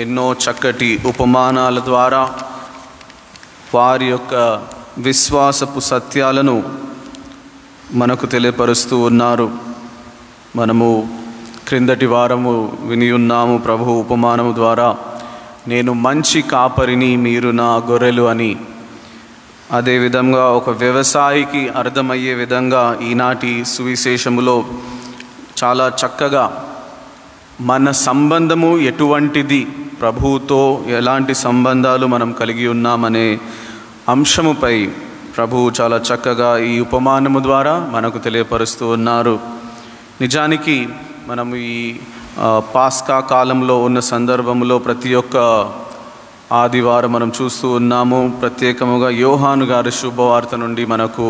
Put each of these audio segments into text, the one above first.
ఎన్నో చక్కటి ఉపమానాల ద్వారా వారి యొక్క విశ్వాసపు సత్యాలను మనకు తెలియపరుస్తూ ఉన్నారు. మనము క్రిందటి వారము విని ఉన్నాము ప్రభు ఉపమానము ద్వారా, నేను మంచి కాపరిని, మీరు నా గొర్రెలు అని. అదేవిధంగా ఒక వ్యవసాయికి అర్థమయ్యే విధంగా ఈనాటి సువిశేషములో చాలా చక్కగా మన సంబంధము ఎటువంటిది, ప్రభువుతో ఎలాంటి సంబంధాలు మనం కలిగి ఉన్నామనే అంశముపై ప్రభువు చాలా చక్కగా ఈ ఉపమానము ద్వారా మనకు తెలియపరుస్తూ ఉన్నారు. నిజానికి మనము ఈ పాస్కా కాలంలో ఉన్న సందర్భంలో ప్రతి ఒక్క ఆదివారం మనం చూస్తూ ఉన్నాము. ప్రత్యేకముగా యోహాను గారి శుభవార్త నుండి మనకు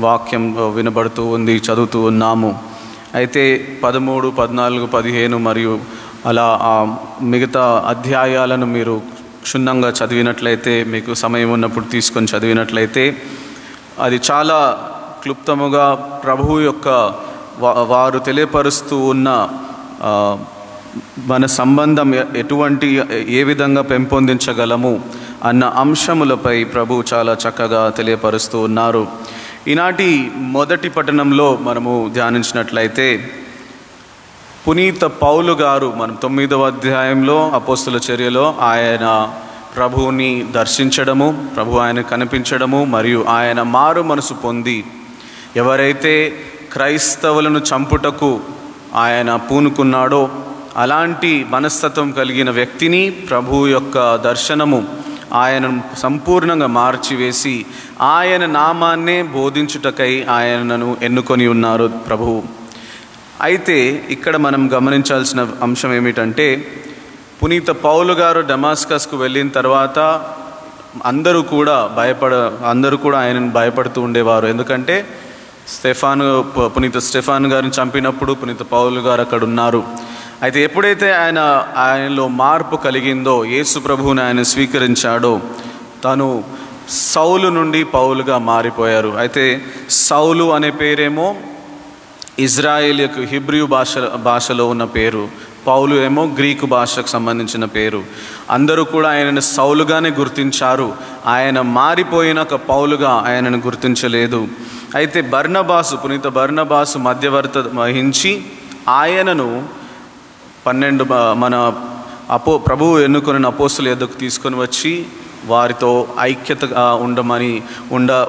వాక్యం వినబడుతూ ఉంది, చదువుతూ ఉన్నాము. అయితే 13, 14, 15 మరియు అలా మిగతా అధ్యాయాలను మీరు క్షుణ్ణంగా చదివినట్లయితే, మీకు సమయం ఉన్నప్పుడు తీసుకొని చదివినట్లయితే, అది చాలా క్లుప్తముగా ప్రభువు యొక్క వారు తెలియపరుస్తూ ఉన్న మన సంబంధం ఏ విధంగా పెంపొందించగలము అన్న అంశములపై ప్రభు చాలా చక్కగా తెలియపరుస్తూ ఉన్నారు. ఈనాటి మొదటి పట్టణంలో మనము ధ్యానించినట్లయితే, పునీత పౌలు గారు మనం 9వ అధ్యాయంలో అపోస్తుల చర్యలో ఆయన ప్రభువుని దర్శించడము, ప్రభు ఆయన కనిపించడము మరియు ఆయన మారు మనసు పొంది ఎవరైతే క్రైస్తవులను చంపుటకు ఆయన పూనుకున్నాడో అలాంటి మనస్తత్వం కలిగిన వ్యక్తిని ప్రభు యొక్క దర్శనము ఆయనను సంపూర్ణంగా మార్చివేసి ఆయన నామాన్నే బోధించుటకై ఆయనను ఎన్నుకొని ఉన్నారు ప్రభువు. అయితే ఇక్కడ మనం గమనించాల్సిన అంశం ఏమిటంటే, పునీత పౌలు గారు డమాస్కస్కు వెళ్ళిన తర్వాత అందరూ కూడా ఆయనను భయపడుతూ ఉండేవారు. ఎందుకంటే పునీత స్టెఫాను గారిని చంపినప్పుడు పునీత పౌలు గారు అక్కడ ఉన్నారు. అయితే ఎప్పుడైతే ఆయనలో మార్పు కలిగిందో, యేసు ప్రభువుని ఆయన స్వీకరించాడో, తను సౌలు నుండి పౌలుగా మారిపోయారు. అయితే సౌలు అనే పేరేమో ఇజ్రాయేల్ యొక్క హిబ్రూ భాషలో ఉన్న పేరు, పౌలు ఏమో గ్రీకు భాషకు సంబంధించిన పేరు. అందరూ కూడా ఆయనను సౌలుగానే గుర్తించారు. ఆయన మారిపోయిన ఒక పౌలుగా ఆయనను గుర్తించలేదు. అయితే పునీత బర్నబాసు మధ్యవర్త వహించి ఆయనను 12 మన ప్రభువు ఎన్నుకొని అపోస్తుల యొద్దకు తీసుకొని వచ్చి వారితో ఐక్యతగా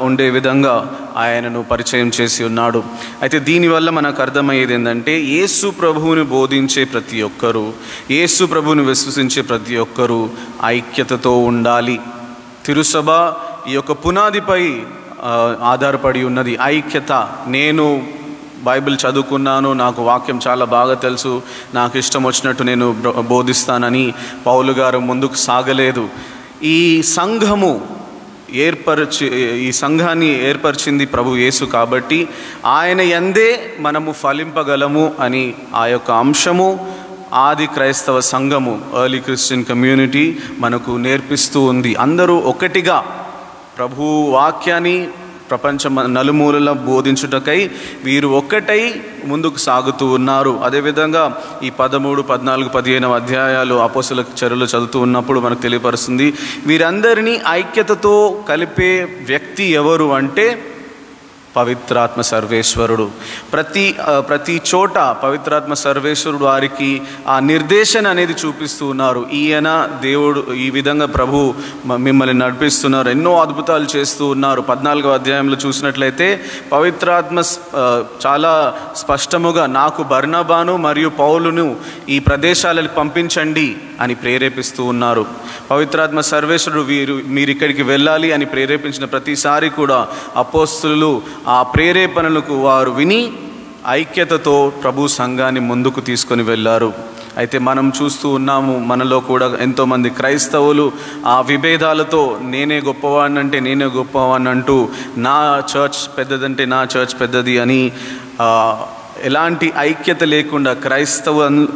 ఉండే విధంగా ఆయనను పరిచయం చేసి ఉన్నాడు. అయితే దీనివల్ల మనకు అర్థమయ్యేది ఏంటంటే, యేసు ప్రభువుని బోధించే ప్రతి ఒక్కరూ, యేసు ప్రభువుని విశ్వసించే ప్రతి ఒక్కరూ ఐక్యతతో ఉండాలి. తిరుసభ ఈ యొక్క పునాదిపై ఆధారపడి ఉన్నది, ఐక్యత. నేను బైబిల్ చదువుకున్నాను, నాకు వాక్యం చాలా బాగా తెలుసు, నాకు ఇష్టం వచ్చినట్టు నేను బోధిస్తానని పౌలు గారు ముందుకు సాగలేదు. ఈ సంఘాన్ని ఏర్పరిచింది ప్రభు యేసు కాబట్టి ఆయన యందే మనము ఫలింపగలము అని ఆ యొక్క అంశము ఆది క్రైస్తవ సంఘము, ఎర్లీ క్రిస్టియన్ కమ్యూనిటీ మనకు నేర్పిస్తూ ఉంది. అందరూ ఒకటిగా ప్రభు వాక్యాన్ని ప్రపంచం నలుమూలలా బోధించుటకై వీరు ఒక్కటై ముందుకు సాగుతూ ఉన్నారు. అదేవిధంగా ఈ 13, 14, 15 అధ్యాయాలు అపోస్తుల చర్యలు చదువుతూ ఉన్నప్పుడు మనకు తెలియపరుస్తుంది, వీరందరినీ ఐక్యతతో కలిపే వ్యక్తి ఎవరు అంటే పవిత్రాత్మ సర్వేశ్వరుడు. ప్రతి చోట పవిత్రాత్మ సర్వేశ్వరుడు వారికి ఆ నిర్దేశన అనేది చూపిస్తూ ఉన్నారు. ఈయన దేవుడు, ఈ విధంగా ప్రభు మిమ్మల్ని నడిపిస్తున్నారు, ఎన్నో అద్భుతాలు చేస్తూ ఉన్నారు. 14వ అధ్యాయంలో చూసినట్లయితే పవిత్రాత్మ చాలా స్పష్టముగా నాకు బర్నబాను మరియు పౌలును ఈ ప్రదేశాలకు పంపించండి అని ప్రేరేపిస్తూ ఉన్నారు. పవిత్రాత్మ సర్వేశ్వరుడు మీరు ఇక్కడికి వెళ్ళాలి అని ప్రేరేపించిన ప్రతిసారి కూడా అపోస్తులు ఆ ప్రేరేపణలకు వారు విని ఐక్యతతో ప్రభు సంఘాన్ని ముందుకు తీసుకొని వెళ్ళారు. అయితే మనం చూస్తూ ఉన్నాము, మనలో కూడా ఎంతోమంది క్రైస్తవులు ఆ విభేదాలతో నేనే గొప్పవాడినంటే నేనే గొప్పవాడిని అంటూ, నా చర్చ్ పెద్దదంటే నా చర్చ్ పెద్దది అని ఎలాంటి ఐక్యత లేకుండా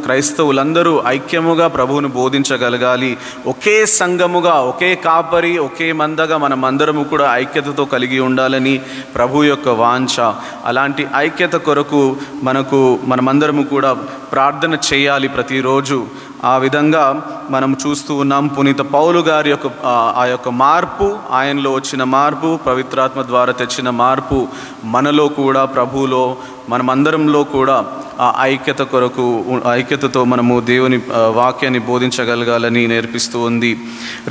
క్రైస్తవులందరూ ఐక్యముగా ప్రభువును బోధించగలగాలి. ఒకే సంఘముగా, ఒకే కాపరి, ఒకే మందగా మనమందరము కూడా ఐక్యతతో కలిగి ఉండాలని ప్రభు యొక్క వాంఛ. అలాంటి ఐక్యత కొరకు మనమందరము కూడా ప్రార్థన చేయాలి ప్రతిరోజు. ఆ విధంగా మనం చూస్తూ ఉన్నాం. పునీత పౌలు గారి యొక్క ఆ యొక్క మార్పు, ఆయనలో వచ్చిన మార్పు, పవిత్రాత్మ ద్వారా తెచ్చిన మార్పు మనలో కూడా, ప్రభువులో మనమందరంలో కూడా ఆ ఐక్యతతో మనము దేవుని వాక్యాన్ని బోధించగలగాలని నేర్పిస్తూ ఉంది.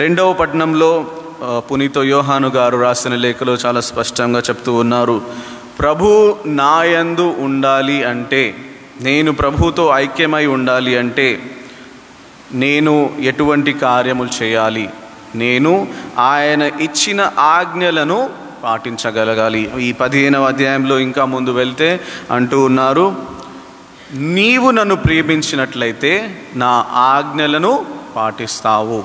2వ పట్టణంలో పునీత యోహాను గారు రాసిన లేఖలో చాలా స్పష్టంగా చెప్తూ ఉన్నారు, ప్రభు నాయందు ఉండాలి అంటే, నేను ప్రభుతో ఐక్యమై ఉండాలి అంటే నేను ఎటువంటి కార్యములు చేయాలి? నేను ఆయన ఇచ్చిన ఆజ్ఞలను పాటించగలగాలి. ఈ 15వ అధ్యాయంలో ఇంకా ముందు వెళ్తే అంటూ ఉన్నారు, నీవు నన్ను ప్రేమించినట్లయితే నా ఆజ్ఞలను పాటిస్తావు.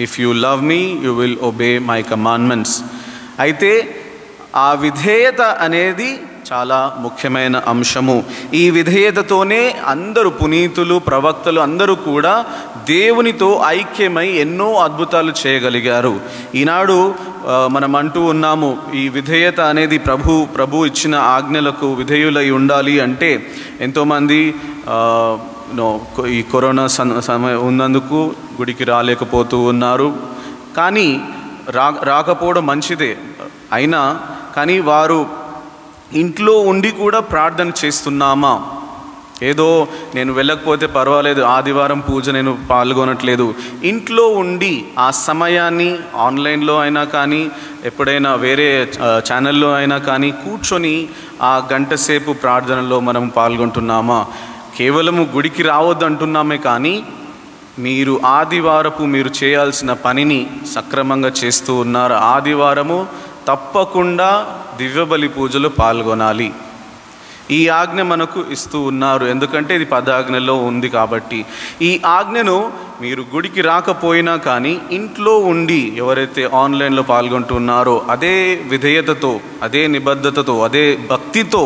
If you love me you will obey my commandments. అయితే ఆ విధేయత అనేది చాలా ముఖ్యమైన అంశము. ఈ విధేయతతోనే అందరూ పునీతులు, ప్రవక్తలు అందరూ కూడా దేవునితో ఐక్యమై ఎన్నో అద్భుతాలు చేయగలిగారు. ఈనాడు మనం అంటూ ఉన్నాము, ఈ విధేయత అనేది ప్రభు ఇచ్చిన ఆజ్ఞలకు విధేయులై ఉండాలి అంటే ఎంతోమంది ఈ కరోనా సమయం ఉన్నందుకు గుడికి రాలేకపోతూ ఉన్నారు. కానీ రాకపోవడం మంచిదే అయినా కానీ వారు ఇంట్లో ఉండి కూడా ప్రార్థన చేస్తున్నామా? ఏదో నేను వెళ్ళకపోతే పర్వాలేదు, ఆదివారం పూజ నేను పాల్గొనట్లేదు, ఇంట్లో ఉండి ఆ సమయాన్ని ఆన్లైన్లో అయినా కానీ ఎప్పుడైనా వేరే ఛానల్లో అయినా కానీ కూర్చొని ఆ గంట సేపు ప్రార్థనలో మనం పాల్గొంటున్నామా? కేవలము గుడికి రావద్దు అంటున్నామే కానీ మీరు ఆదివారపు మీరు చేయాల్సిన పనిని సక్రమంగా చేస్తూ ఉన్నారు. ఆదివారము తప్పకుండా దివ్యబలి పూజలో పాల్గొనాలి. ఈ ఆజ్ఞ మనకు ఇస్తూ ఉన్నారు, ఎందుకంటే ఇది 10 ఆజ్ఞలో ఉంది కాబట్టి. ఈ ఆజ్ఞను మీరు గుడికి రాకపోయినా కానీ ఇంట్లో ఉండి ఎవరైతే ఆన్లైన్లో పాల్గొంటున్నారో అదే విధేయతతో, అదే నిబద్ధతతో, అదే భక్తితో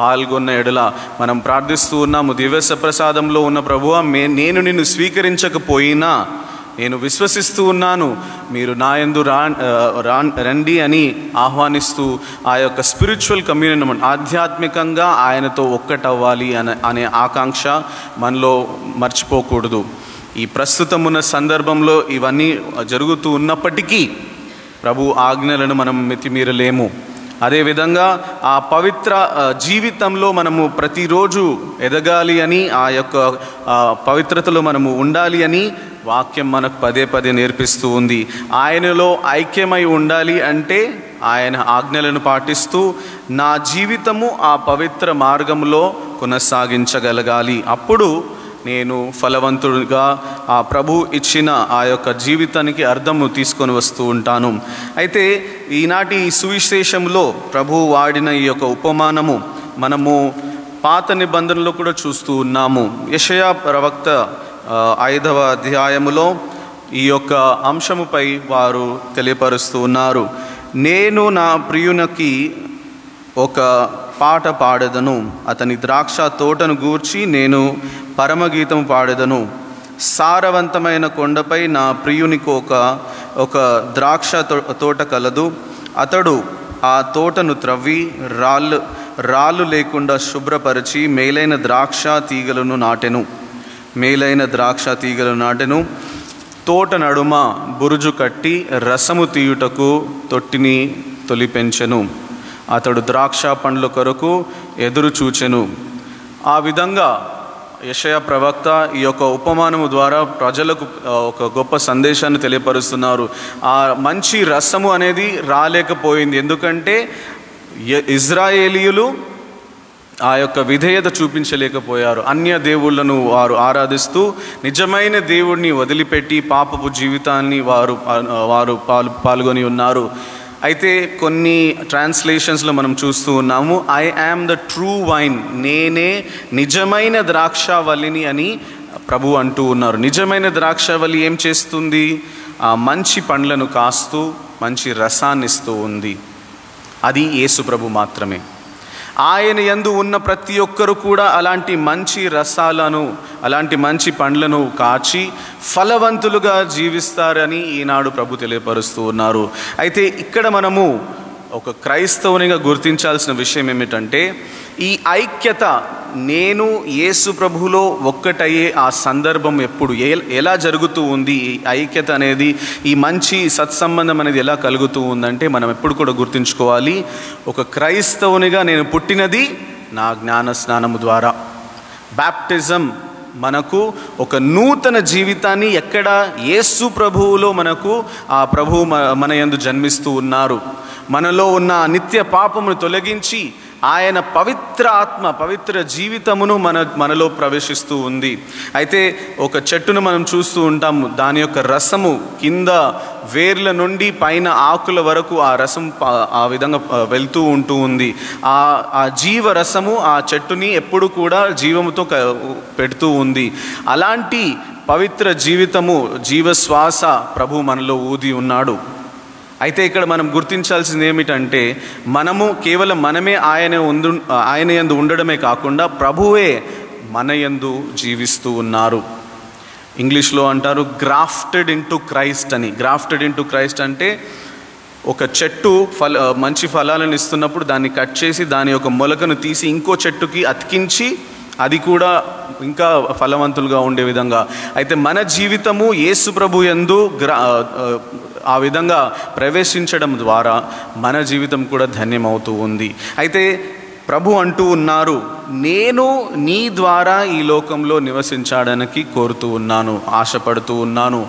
పాల్గొన్న ఎడల మనం ప్రార్థిస్తూ ఉన్నాము, దివ్య సప్రసాదంలో ఉన్న ప్రభువా, నేను నిన్ను స్వీకరించకపోయినా నేను విశ్వసిస్తూ ఉన్నాను, మీరు నా యందు రండి అని ఆహ్వానిస్తూ ఆ యొక్క స్పిరిచువల్ కమ్యూనియన్, ఆధ్యాత్మికంగా ఆయనతో ఒక్కటవ్వాలి అనే ఆకాంక్ష మనలో మర్చిపోకూడదు. ఈ ప్రస్తుతమున్న సందర్భంలో ఇవన్నీ జరుగుతూ ఉన్నప్పటికీ ప్రభు ఆజ్ఞలను మనం మితిమీరలేము. అదేవిధంగా ఆ పవిత్ర జీవితంలో మనము ప్రతిరోజు ఎదగాలి అని, ఆ యొక్క పవిత్రతలో మనము ఉండాలి అని వాక్యం మనకు పదే నేర్పిస్తూ ఉంది. ఆయనలో ఐక్యమై ఉండాలి అంటే ఆయన ఆజ్ఞలను పాటిస్తూ నా జీవితము ఆ పవిత్ర మార్గంలో కొనసాగించగలగాలి. అప్పుడు నేను ఫలవంతుడిగా ఆ ప్రభు ఇచ్చిన ఆ యొక్క జీవితానికి అర్థము తీసుకొని వస్తూ ఉంటాను. అయితే ఈనాటి సువిశేషంలో ప్రభు వాడిన ఈ యొక్క ఉపమానము మనము పాత నిబంధనలో కూడా చూస్తూ ఉన్నాము. యెషయా ప్రవక్త 5వ అధ్యాయములో ఈ యొక్క అంశముపై వారు తెలియపరుస్తూ ఉన్నారు. నేను నా ప్రియునికి ఒక పాట పాడెదను, అతని ద్రాక్ష తోటను గూర్చి నేను పరమగీతం పాడెదను. సారవంతమైన కొండపై నా ప్రియునికి ఒక ద్రాక్ష తోట కలదు. అతడు ఆ తోటను త్రవ్వి రాళ్ళు లేకుండా శుభ్రపరిచి మేలైన ద్రాక్ష తీగలను నాటెను. తోట నడుమ బురుజు కట్టి రసము తీయుటకు తొట్టిని తొలిపెంచెను. అతడు ద్రాక్ష పండ్ల కొరకు ఎదురు చూచెను. ఆ విధంగా యెషయా ప్రవక్త ఈ యొక్క ఉపమానము ద్వారా ప్రజలకు ఒక గొప్ప సందేశాన్ని తెలియపరుస్తున్నారు. ఆ మంచి రసము అనేది రాలేకపోయింది, ఎందుకంటే ఇజ్రాయేలీయులు ఆ యొక్క విధేయత చూపించలేకపోయారు. అన్య దేవుళ్లను వారు ఆరాధిస్తూ నిజమైన దేవుడిని వదిలిపెట్టి పాపపు జీవితాన్ని వారు పాల్గొని ఉన్నారు. అయితే కొన్ని ట్రాన్స్లేషన్స్లో మనం చూస్తూ ఉన్నాము, I am the true wine, నేనే నిజమైన ద్రాక్షావల్లిని అని ప్రభు అంటూ ఉన్నారు. నిజమైన ద్రాక్షావల్లి ఏం చేస్తుంది? మంచి పండ్లను కాస్తూ మంచి రసాన్ని ఇస్తూ ఉంది. అది యేసు ప్రభు మాత్రమే. ఆయన యందు ఉన్న ప్రతి ఒక్కరు కూడా అలాంటి మంచి రసాలను, అలాంటి మంచి పండ్లను కాచి ఫలవంతులుగా జీవిస్తారని ఈనాడు ప్రభు తెలియపరుస్తూ ఉన్నారు. అయితే ఇక్కడ మనము ఒక క్రైస్తవునిగా గుర్తించాల్సిన విషయం ఏమిటంటే, ఈ ఐక్యత నేను యేసు ప్రభువులో ఒక్కటయ్యే ఆ సందర్భం ఎప్పుడు ఎలా జరుగుతూ ఉంది, ఈ ఐక్యత అనేది, ఈ మంచి సత్సంబంధం అనేది ఎలా కలుగుతూ ఉందంటే మనం ఎప్పుడు కూడా గుర్తుంచుకోవాలి, ఒక క్రైస్తవునిగా నేను పుట్టినది నా జ్ఞాన స్నానము ద్వారా. బ్యాప్టిజం మనకు ఒక నూతన జీవితాన్ని, ఎక్కడ యేసు ప్రభువులో మనకు ఆ ప్రభువు మన యందు జన్మిస్తూ ఉన్నారు. మనలో ఉన్న నిత్య పాపమును తొలగించి ఆయన పవిత్ర ఆత్మ, పవిత్ర జీవితమును మనలో ప్రవేశిస్తూ ఉంది. అయితే ఒక చెట్టును మనం చూస్తూ ఉంటాము, దాని యొక్క రసము కింద వేర్ల నుండి పైన ఆకుల వరకు ఆ రసం ఆ విధంగా వెళ్తూ ఉంటూ ఉంది. ఆ జీవ రసము ఆ చెట్టుని ఎప్పుడు కూడా జీవముతో పెడుతూ ఉంది. అలాంటి పవిత్ర జీవితము, జీవశ్వాస ప్రభు మనలో ఊది ఉన్నాడు. అయితే ఇక్కడ మనం గుర్తించాల్సింది ఏమిటంటే, మనము కేవలం మనమే ఆయన యందు ఉండడమే కాకుండా ప్రభువే మన యందు జీవిస్తూ ఉన్నారు. ఇంగ్లీష్లో అంటారు గ్రాఫ్టెడ్ ఇంటూ క్రైస్ట్ అని. గ్రాఫ్టెడ్ ఇంటూ క్రైస్ట్ అంటే ఒక చెట్టు మంచి ఫలాలను ఇస్తున్నప్పుడు దాన్ని కట్ చేసి దాని యొక్క మొలకను తీసి ఇంకో చెట్టుకి అతికించి అది కూడా ఇంకా ఫలవంతులుగా ఉండే విధంగా. అయితే మన జీవితము యేసు ప్రభు యందు ఆ విధంగా ప్రవేశించడం ద్వారా మన జీవితం కూడా ధన్యమవుతూ ఉంది. అయితే ప్రభు అంటూ ఉన్నారు, నేను నీ ద్వారా ఈ లోకంలో నివసించడానికి కోరుతూ ఉన్నాను, ఆశపడుతూ ఉన్నాను.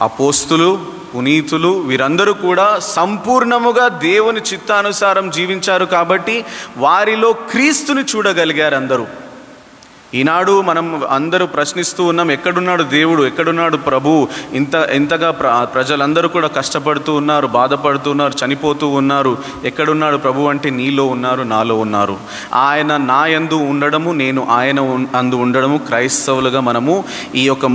అపోస్తులు, పునీతులు వీరందరూ కూడా సంపూర్ణముగా దేవుని చిత్తానుసారం జీవించారు కాబట్టి వారిలో క్రీస్తుని చూడగలిగారు అందరూ. ఈనాడు మనం అందరూ ప్రశ్నిస్తూ ఉన్నాం, ఎక్కడున్నాడు దేవుడు, ఎక్కడున్నాడు ప్రభు? ఇంతగా ప్రజలందరూ కూడా కష్టపడుతూ ఉన్నారు, బాధపడుతూ ఉన్నారు, చనిపోతూ ఉన్నారు. ఎక్కడున్నాడు ప్రభు అంటే నీలో ఉన్నారు, నాలో ఉన్నారు. ఆయన నా యందు ఉండడము, నేను ఆయన అందు ఉండడము. క్రైస్తవులుగా మనము ఈ యొక్క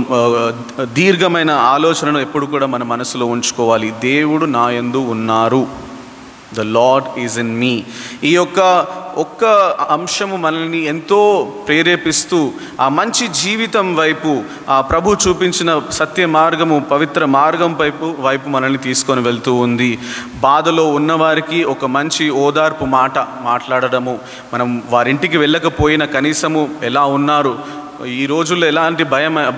దీర్ఘమైన ఆలోచనను ఎప్పుడు కూడా మన మనసులో ఉంచుకోవాలి. దేవుడు నా యందు ఉన్నారు, the lord is in me. ఈ యొక్క ఒక్క అంశము మనల్ని ఎంతో ప్రేరేపిస్తూ ఆ మంచి జీవితం వైపు, ఆ ప్రభు చూపించిన సత్య మార్గము, పవిత్ర మార్గం వైపు మనల్ని తీసుకొని వెళ్తూ ఉంది. బాధలో ఉన్నవారికి ఒక మంచి ఓదార్పు మాట్లాడడము, మనం వారింటికి వెళ్ళకపోయినా కనీసము ఎలా ఉన్నారు, ఈ రోజుల్లో ఎలాంటి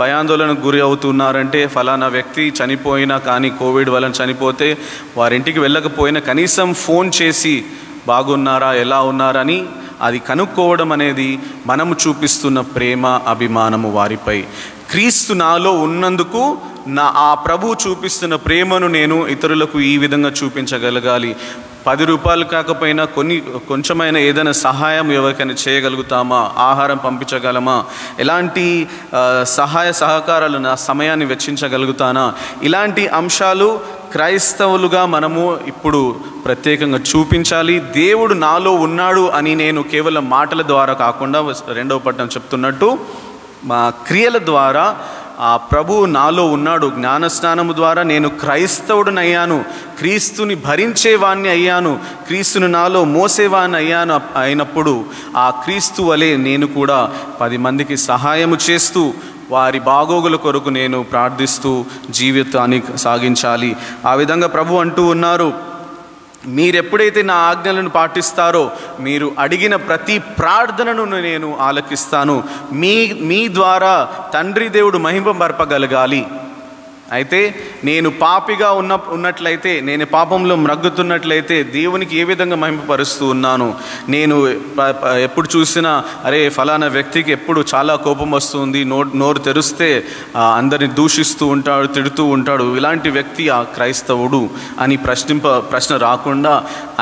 భయాందోళనకు గురి అవుతున్నారంటే, ఫలానా వ్యక్తి చనిపోయినా కానీ కోవిడ్ వలన చనిపోతే వారింటికి వెళ్ళకపోయినా కనీసం ఫోన్ చేసి బాగున్నారా, ఎలా ఉన్నారని అది కనుక్కోవడం అనేది మనము చూపిస్తున్న ప్రేమ, అభిమానము వారిపై. క్రీస్తు నాలో ఉన్నందుకు ఆ ప్రభు చూపిస్తున్న ప్రేమను నేను ఇతరులకు ఈ విధంగా చూపించగలగాలి. 10 రూపాయలు కాకపోయినా కొంచెమైనా ఏదైనా సహాయం ఎవరికైనా చేయగలుగుతామా, ఆహారం పంపించగలమా, ఎలాంటి సహాయ సహకారాలు, నా సమయాన్ని వెచ్చించగలుగుతానా, ఇలాంటి అంశాలు క్రైస్తవులుగా మనము ఇప్పుడు ప్రత్యేకంగా చూపించాలి. దేవుడు నాలో ఉన్నాడు అని నేను కేవలం మాటల ద్వారా కాకుండా, 2వ పట్టణం చెప్తున్నట్టు మా క్రియల ద్వారా ఆ ప్రభువు నాలో ఉన్నాడు. జ్ఞానస్నానము ద్వారా నేను క్రైస్తవుడినయ్యాను, క్రీస్తుని భరించేవాణ్ణి అయ్యాను, క్రీస్తుని నాలో మోసేవాణ్ణి అయినప్పుడు ఆ క్రీస్తు వలె నేను కూడా 10 మందికి సహాయము చేస్తూ వారి బాగోగుల కొరకు నేను ప్రార్థిస్తూ జీవితాన్ని సాగించాలి. ఆ విధంగా ప్రభు అంటూ ఉన్నారు, మీరెప్పుడైతే నా ఆజ్ఞలను పాటిస్తారో మీరు అడిగిన ప్రతి ప్రార్థనను నేను ఆలకిస్తాను. మీ ద్వారా తండ్రి దేవుడు మహిమపరపగలగాలి. అయితే నేను పాపిగా ఉన్నట్లయితే, నేను పాపంలో మ్రగ్గుతున్నట్లయితే దేవునికి ఏ విధంగా మహిమపరుస్తూ ఉన్నాను? నేను ఎప్పుడు చూసినా అరే ఫలానా వ్యక్తికి ఎప్పుడు చాలా కోపం వస్తుంది, నోరు తెరిస్తే అందరిని దూషిస్తూ ఉంటాడు, తిడుతూ ఉంటాడు, ఇలాంటి వ్యక్తి ఆ క్రైస్తవుడు అని ప్రశ్న రాకుండా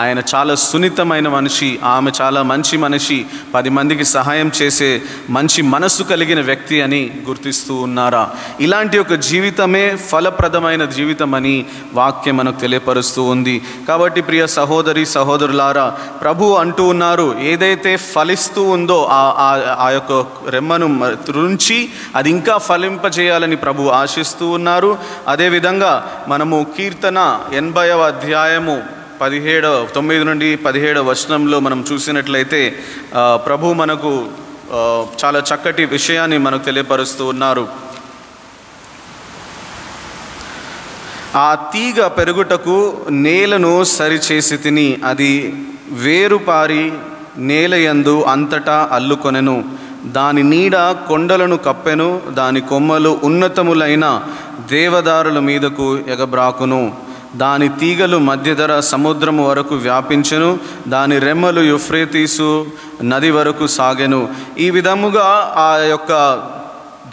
ఆయన చాలా సున్నితమైన మనిషి, ఆమె చాలా మంచి మనిషి, 10 మందికి సహాయం చేసే మంచి మనసు కలిగిన వ్యక్తి అని గుర్తిస్తూ ఉన్నారా? ఇలాంటి ఒక జీవితమే ఫలప్రదమైన జీవితం అని వాక్యం మనకు తెలియపరుస్తూ ఉంది. కాబట్టి ప్రియ సహోదరి సహోదరులారా, ప్రభు అంటూ ఉన్నారు, ఏదైతే ఫలిస్తూ ఉందో ఆ యొక్క రెమ్మను తుంచి అది ఇంకా ఫలింపజేయాలని ప్రభు ఆశిస్తూ ఉన్నారు. అదేవిధంగా మనము కీర్తన 80వ అధ్యాయము 9 నుండి 17వ వచనంలో మనం చూసినట్లయితే ప్రభు మనకు చాలా చక్కటి విషయాన్ని మనకు తెలియపరుస్తూ ఉన్నారు. ఆ తీగ పెరుగుటకు నేలను సరిచేసి తిని అది వేరుపారి నేలయందు అంతటా అల్లుకొనెను. దాని నీడ కొండలను కప్పెను. దాని కొమ్మలు ఉన్నతములైన దేవదారుల మీదకు ఎగబ్రాకును. దాని తీగలు మధ్యధర సముద్రము వరకు వ్యాపించెను. దాని రెమ్మలు యూఫ్రేతీసు నది వరకు సాగెను. ఈ విధముగా ఆ యొక్క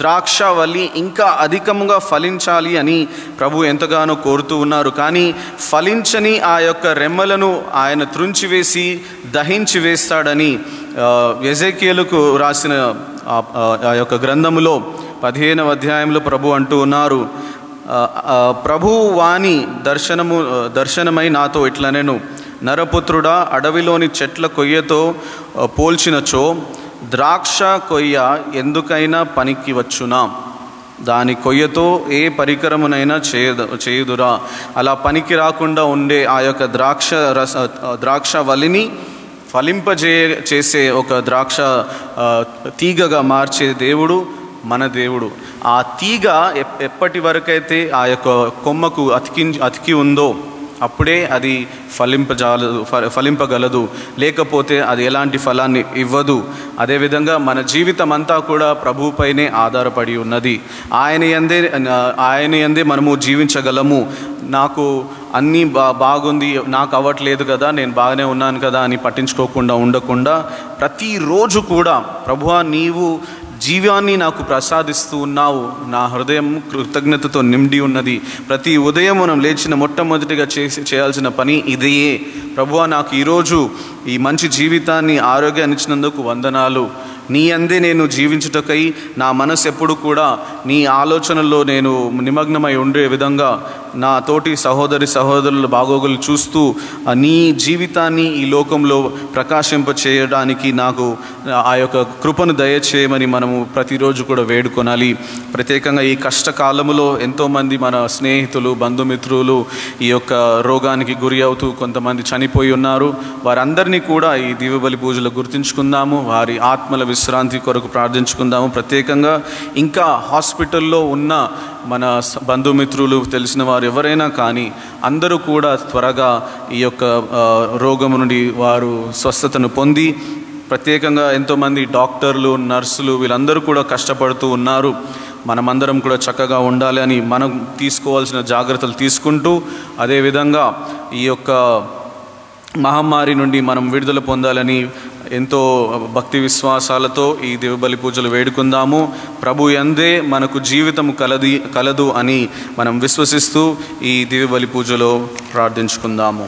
ద్రాక్షవల్లి ఇంకా అధికముగా ఫలించాలి అని ప్రభు ఎంతగానో కోరుతూ ఉన్నారు. కానీ ఫలించని ఆ యొక్క రెమ్మలను ఆయన త్రుంచివేసి దహించి వేస్తాడని ఎజెకియేలుకు రాసిన ఆ యొక్క గ్రంథములో 15వ అధ్యాయంలో ప్రభు అంటూ ఉన్నారు. ప్రభు వాణి దర్శనమై నాతో ఇట్లనెను, నరపుత్రుడా, అడవిలోని చెట్ల కొయ్యతో పోల్చినచో ద్రాక్ష కొయ్య ఎందుకైనా పనికి వచ్చునా? దాని కొయ్యతో ఏ పరికరమునైనా చేయుదురా? అలా పనికి రాకుండా ఉండే ఆ యొక్క ద్రాక్షవల్లిని చేసే ఒక ద్రాక్ష తీగగా మార్చే దేవుడు మన దేవుడు. ఆ తీగ ఎప్పటి వరకైతే ఆ యొక్క కొమ్మకు అతికి ఉందో అప్పుడే అది ఫలింపగలదు, లేకపోతే అది ఎలాంటి ఫలాన్ని ఇవ్వదు. అదేవిధంగా మన జీవితం అంతా కూడా ప్రభువుపైనే ఆధారపడి ఉన్నది. ఆయన యందే మనము జీవించగలము. నాకు అన్నీ బాగుంది, నాకు అవ్వట్లేదు కదా, నేను బాగానే ఉన్నాను కదా అని పట్టించుకోకుండా ఉండకుండా ప్రతిరోజు కూడా ప్రభువా నీవు జీవాన్ని నాకు ప్రసాదిస్తూ ఉన్నావు, నా హృదయం కృతజ్ఞతతో నిండి ఉన్నది. ప్రతి ఉదయం మనం లేచిన మొట్టమొదటిగా చేయాల్సిన పని ఇదే. ప్రభువా నాకు ఈరోజు ఈ మంచి జీవితాన్ని ఆరోగ్యాన్ని ఇచ్చినందుకు వందనాలు. నీ అందే నేను జీవించుటకై నా మనసు ఎప్పుడు కూడా నీ ఆలోచనల్లో నేను నిమగ్నమై ఉండే విధంగా నా తోటి సహోదరుల బాగోగులు చూస్తూ నీ జీవితాన్ని ఈ లోకంలో ప్రకాశింపచేయడానికి నాకు ఆ యొక్క కృపను దయచేయమని మనము ప్రతిరోజు కూడా వేడుకొనాలి. ప్రత్యేకంగా ఈ కష్టకాలములో ఎంతోమంది మన స్నేహితులు, బంధుమిత్రులు ఈ యొక్క రోగానికి గురి అవుతూ కొంతమంది చనిపోయి ఉన్నారు. వారందరినీ కూడా ఈ దివ్యబలి పూజలో గుర్తుంచుకుందాము. వారి ఆత్మల విశ్రాంతి కొరకు ప్రార్థించుకుందాము. ప్రత్యేకంగా ఇంకా హాస్పిటల్లో ఉన్న మన బంధుమిత్రులు, తెలిసిన వారు ఎవరైనా కానీ అందరూ కూడా త్వరగా ఈ యొక్క రోగం నుండి వారు స్వస్థతను పొంది, ప్రత్యేకంగా ఎంతోమంది డాక్టర్లు, నర్సులు వీళ్ళందరూ కూడా కష్టపడుతూ ఉన్నారు. మనమందరం కూడా చక్కగా ఉండాలి అని మనం తీసుకోవాల్సిన జాగ్రత్తలు తీసుకుంటూ, అదేవిధంగా ఈ యొక్క మహమ్మారి నుండి మనం విడుదల పొందాలని ఎంతో భక్తి విశ్వాసాలతో ఈ దివ్యబలి పూజలు వేడుకుందాము. ప్రభు యందే మనకు జీవితం కలదు అని మనం విశ్వసిస్తూ ఈ దివ్యబలి పూజలో ప్రార్థించుకుందాము.